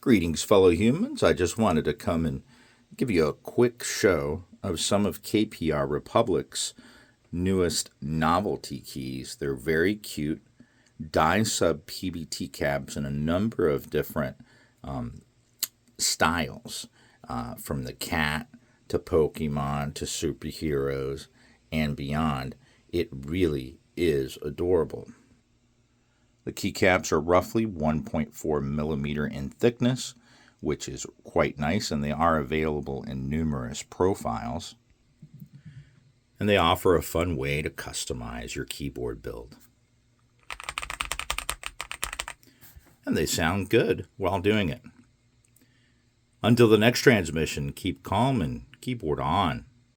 Greetings, fellow humans. I just wanted to come and give you a quick show of some of KPRepublic's newest novelty keys. They're very cute, dye sub PBT caps in a number of different styles, from the cat to Pokemon to superheroes and beyond. It really is adorable. The keycaps are roughly 1.4 millimeter in thickness, which is quite nice, and they are available in numerous profiles. And they offer a fun way to customize your keyboard build. And they sound good while doing it. Until the next transmission, keep calm and keyboard on.